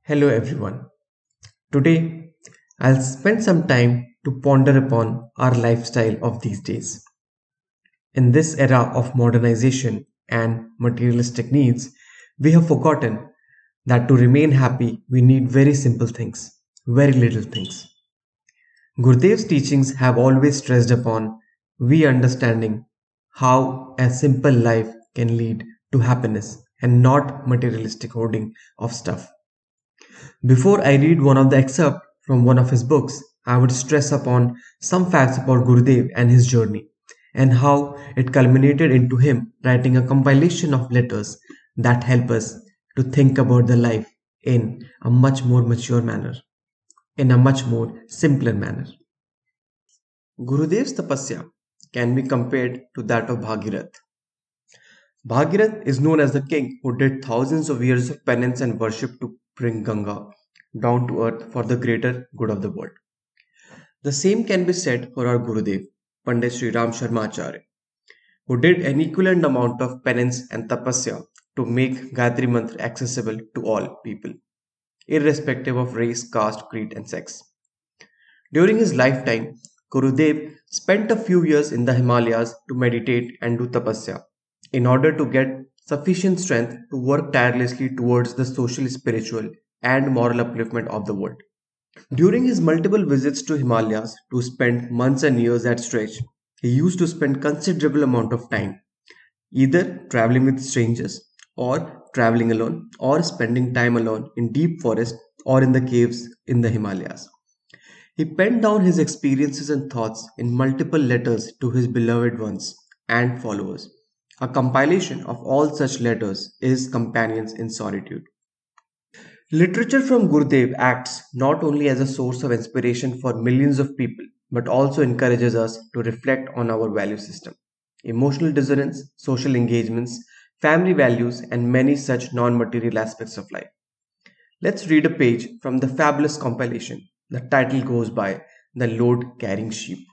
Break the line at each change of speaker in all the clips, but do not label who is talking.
Hello everyone. Today I'll spend some time to ponder upon our lifestyle of these days. In this era of modernization and materialistic needs, we have forgotten that to remain happy we need very simple things, very little things. Gurudev's teachings have always stressed upon we understanding how a simple life can lead to happiness and not materialistic hoarding of stuff. Before I read one of the excerpt from one of his books, I would stress upon some facts about Gurudev and his journey, and how it culminated into him writing a compilation of letters that help us to think about the life in a much more mature manner, in a much more simpler manner. Gurudev's tapasya can be compared to that of Bhagirath. Bhagirath is known as the king who did thousands of years of penance and worship to bring Ganga down to earth for the greater good of the world. The same can be said for our Gurudev, Pandit Sri Sharma Acharya, who did an equivalent amount of penance and tapasya to make Gayatri Mantra accessible to all people, irrespective of race, caste, creed, and sex. During his lifetime, Gurudev spent a few years in the Himalayas to meditate and do tapasya in order to get sufficient strength to work tirelessly towards the social, spiritual, and moral upliftment of the world. During his multiple visits to Himalayas to spend months and years at stretch, he used to spend considerable amount of time either traveling with strangers or traveling alone or spending time alone in deep forest or in the caves in the Himalayas. He penned down his experiences and thoughts in multiple letters to his beloved ones and followers. A compilation of all such letters is Companions in Solitude. Literature from Gurudev acts not only as a source of inspiration for millions of people, but also encourages us to reflect on our value system, emotional dissonance, social engagements, family values, and many such non material aspects of life. Let's read a page from the fabulous compilation. The title goes by The Load Carrying Sheep.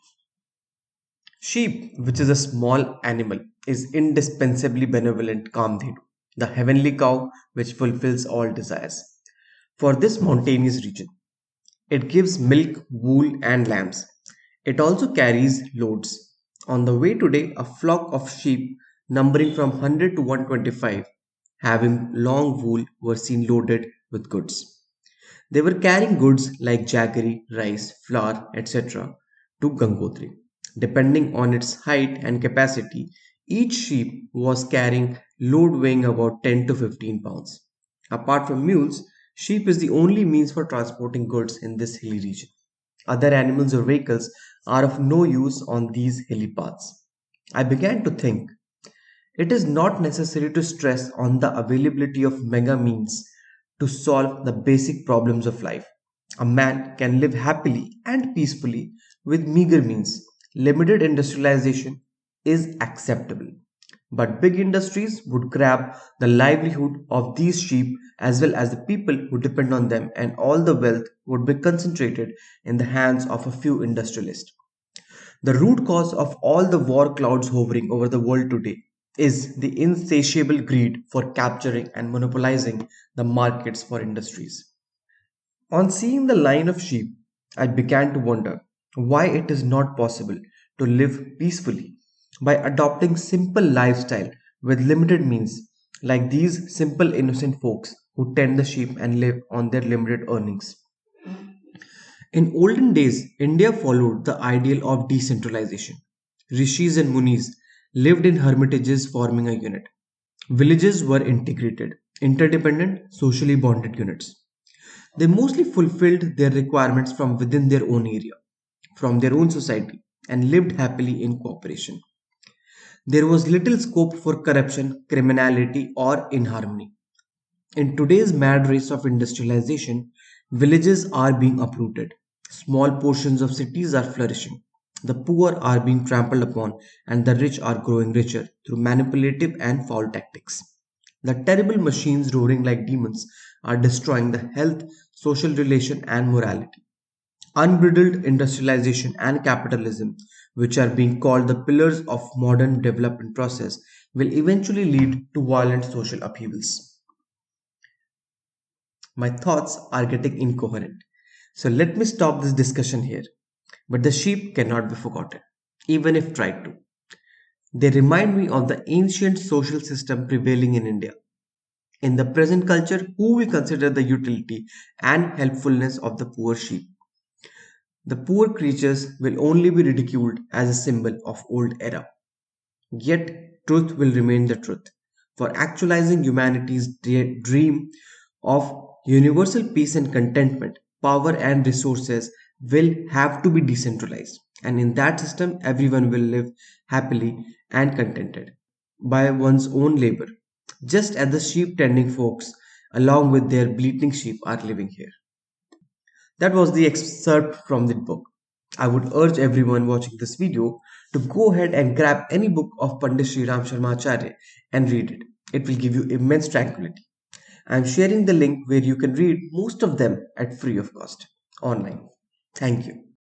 Sheep, which is a small animal, is indispensably benevolent Kamdhenu, the heavenly cow which fulfills all desires. For this mountainous region, it gives milk, wool, and lambs. It also carries loads. On the way today, a flock of sheep numbering from 100 to 125, having long wool, were seen loaded with goods. They were carrying goods like jaggery, rice, flour, etc. to Gangotri. Depending on its height and capacity, each sheep was carrying load weighing about 10 to 15 pounds. Apart from mules, sheep is the only means for transporting goods in this hilly region. Other animals or vehicles are of no use on these hilly paths. I began to think it is not necessary to stress on the availability of mega means to solve the basic problems of life. A man can live happily and peacefully with meager means. Limited industrialization is acceptable. But big industries would grab the livelihood of these sheep as well as the people who depend on them, and all the wealth would be concentrated in the hands of a few industrialists. The root cause of all the war clouds hovering over the world today is the insatiable greed for capturing and monopolizing the markets for industries. On seeing the line of sheep, I began to wonder why it is not possible to live peacefully by adopting simple lifestyle with limited means, like these simple innocent folks who tend the sheep and live on their limited earnings. In olden days, India followed the ideal of decentralization. Rishis and Munis lived in hermitages forming a unit. Villages were integrated, interdependent, socially bonded units. They mostly fulfilled their requirements from within their own area, from their own society, and lived happily in cooperation. There was little scope for corruption, criminality, or inharmony. In today's mad race of industrialization, villages are being uprooted. Small portions of cities are flourishing. The poor are being trampled upon, and the rich are growing richer through manipulative and foul tactics. The terrible machines roaring like demons are destroying the health, social relation, and morality. Unbridled industrialization and capitalism, which are being called the pillars of modern development process, will eventually lead to violent social upheavals. My thoughts are getting incoherent. So let me stop this discussion here. But the sheep cannot be forgotten, even if tried to. They remind me of the ancient social system prevailing in India. In the present culture, who we consider the utility and helpfulness of the poor sheep. The poor creatures will only be ridiculed as a symbol of old era. Yet, truth will remain the truth. For actualizing humanity's dream of universal peace and contentment, power and resources will have to be decentralized. And in that system, everyone will live happily and contented by one's own labor, just as the sheep tending folks, along with their bleating sheep, are living here. That was the excerpt from the book. I would urge everyone watching this video to go ahead and grab any book of Pandit Sri Sharma Acharya and read it. It will give you immense tranquility. I am sharing the link where you can read most of them at free of cost online. Thank you.